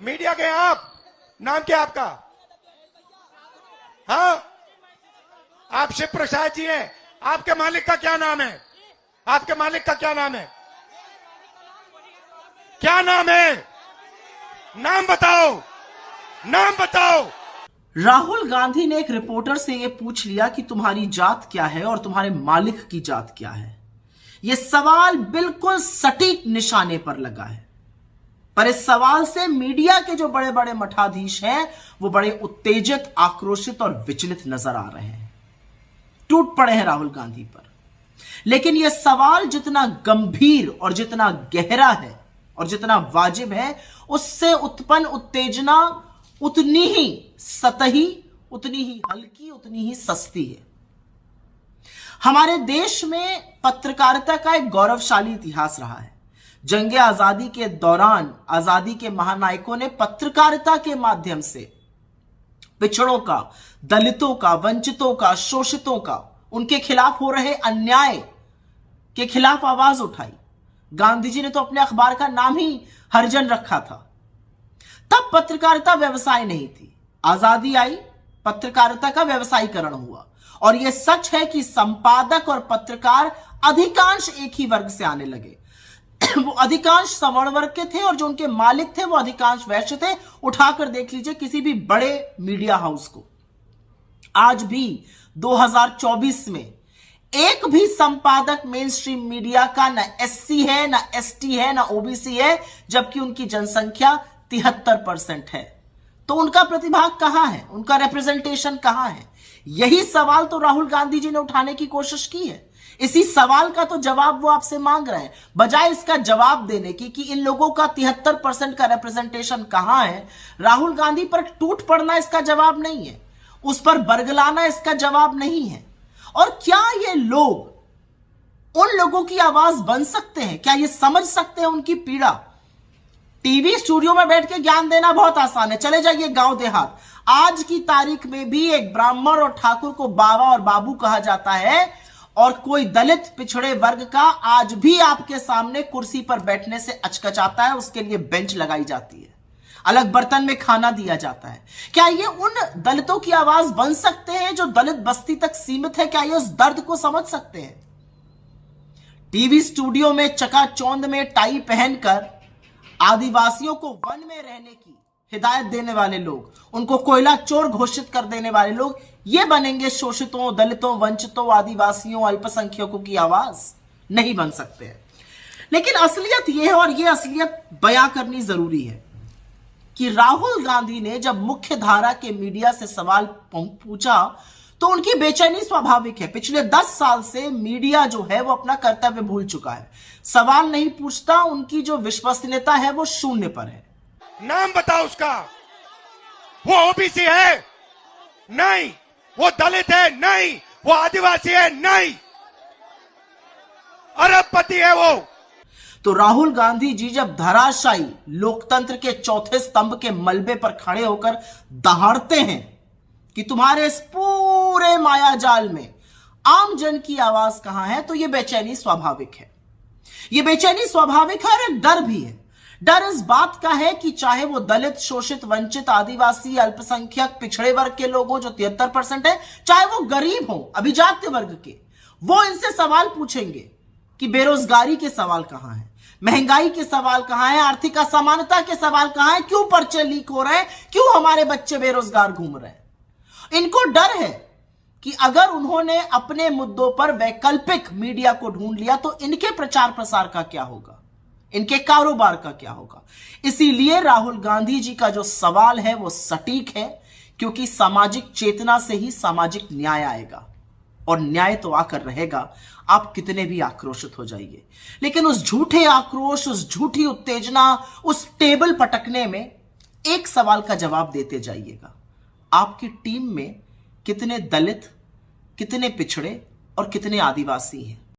Media के आप, नाम क्या आपका? हाँ, आप शिव प्रसाद जी हैं। आपके मालिक का क्या नाम है? आपके मालिक का क्या नाम है? क्या नाम है? नाम बताओ, नाम बताओ। राहुल गांधी ने एक रिपोर्टर से यह पूछ लिया कि तुम्हारी जात क्या है और तुम्हारे मालिक की जात क्या है। यह सवाल बिल्कुल सटीक निशाने पर लगा है, पर इस सवाल से मीडिया के जो बड़े बड़े मठाधीश हैं वो बड़े उत्तेजित, आक्रोशित और विचलित नजर आ रहे हैं, टूट पड़े हैं राहुल गांधी पर। लेकिन यह सवाल जितना गंभीर और जितना गहरा है और जितना वाजिब है, उससे उत्पन्न उत्तेजना उतनी ही सतही, उतनी ही हल्की, उतनी ही सस्ती है। हमारे देश में पत्रकारिता का एक गौरवशाली इतिहास रहा है। जंगे आजादी के दौरान आजादी के महानायकों ने पत्रकारिता के माध्यम से पिछड़ों का, दलितों का, वंचितों का, शोषितों का, उनके खिलाफ हो रहे अन्याय के खिलाफ आवाज उठाई। गांधी जी ने तो अपने अखबार का नाम ही हरिजन रखा था। तब पत्रकारिता व्यवसाय नहीं थी। आजादी आई, पत्रकारिता का व्यवसायीकरण हुआ, और यह सच है कि संपादक और पत्रकार अधिकांश एक ही वर्ग से आने लगे। वो अधिकांश सवर्ण वर्ग के थे और जो उनके मालिक थे वो अधिकांश वैश्य थे। उठाकर देख लीजिए किसी भी बड़े मीडिया हाउस को। आज भी 2024 में एक भी संपादक मेन स्ट्रीम मीडिया का ना एससी है, ना एसटी है, ना ओबीसी है, जबकि उनकी जनसंख्या 73% है। तो उनका प्रतिभाग कहां है? उनका रिप्रेजेंटेशन कहां है? यही सवाल तो राहुल गांधी जी ने उठाने की कोशिश की है। इसी सवाल का तो जवाब वो आपसे मांग रहे हैं। बजाय इसका जवाब देने की कि इन लोगों का 73% का रिप्रेजेंटेशन कहां है, राहुल गांधी पर टूट पड़ना इसका जवाब नहीं है, उस पर बरगलाना इसका जवाब नहीं है। और क्या ये लोग उन लोगों की आवाज बन सकते हैं? क्या ये समझ सकते हैं उनकी पीड़ा? टीवी स्टूडियो में बैठ के ज्ञान देना बहुत आसान है, चले जाइए गांव देहात। आज की तारीख में भी एक ब्राह्मण और ठाकुर को बाबा और बाबू कहा जाता है, और कोई दलित पिछड़े वर्ग का आज भी आपके सामने कुर्सी पर बैठने से अचकचाता है, उसके लिए बेंच लगाई जाती है, अलग बर्तन में खाना दिया जाता है। क्या ये उन दलितों की आवाज बन सकते हैं जो दलित बस्ती तक सीमित है? क्या ये उस दर्द को समझ सकते हैं? टीवी स्टूडियो में चकाचौंध में टाई पहनकर आदिवासियों को वन में रहने की हिदायत देने वाले लोग, उनको कोयला चोर घोषित कर देने वाले लोग, ये बनेंगे शोषितों, दलितों, वंचितों, आदिवासियों, अल्पसंख्यकों की आवाज? नहीं बन सकते हैं। लेकिन असलियत यह है, और यह असलियत बयां करनी जरूरी है, कि राहुल गांधी ने जब मुख्य धारा के मीडिया से सवाल पूछा तो उनकी बेचैनी स्वाभाविक है। पिछले 10 साल से मीडिया जो है वो अपना कर्तव्य भूल चुका है, सवाल नहीं पूछता, उनकी जो विश्वसनीयता है वो शून्य पर है। नाम बताओ उसका। वो ओबीसी है? नहीं। वो दलित है? नहीं। वो आदिवासी है? नहीं। अरबपति है वो। तो राहुल गांधी जी जब धराशायी लोकतंत्र के चौथे स्तंभ के मलबे पर खड़े होकर दहाड़ते हैं कि तुम्हारे इस पूरे मायाजाल में आम जन की आवाज कहां है, तो यह बेचैनी स्वाभाविक है। यह बेचैनी स्वाभाविक है, और एक डर भी है। डर इस बात का है कि चाहे वो दलित, शोषित, वंचित, आदिवासी, अल्पसंख्यक, पिछड़े वर्ग के लोग हो जो 73% है, चाहे वो गरीब हो, अभिजात्य वर्ग के, वो इनसे सवाल पूछेंगे कि बेरोजगारी के सवाल कहां है, महंगाई के सवाल कहां है, आर्थिक असमानता के सवाल कहां है, क्यों पर्चे लीक हो रहे हैं, क्यों हमारे बच्चे बेरोजगार घूम रहे हैं। इनको डर है कि अगर उन्होंने अपने मुद्दों पर वैकल्पिक मीडिया को ढूंढ लिया तो इनके प्रचार प्रसार का क्या होगा, इनके कारोबार का क्या होगा। इसीलिए राहुल गांधी जी का जो सवाल है वो सटीक है, क्योंकि सामाजिक चेतना से ही सामाजिक न्याय आएगा, और न्याय तो आकर रहेगा, आप कितने भी आक्रोशित हो जाइए। लेकिन उस झूठे आक्रोश, उस झूठी उत्तेजना, उस टेबल पटकने में एक सवाल का जवाब देते जाइएगा। आपकी टीम में कितने दलित, कितने पिछड़े और कितने आदिवासी हैं?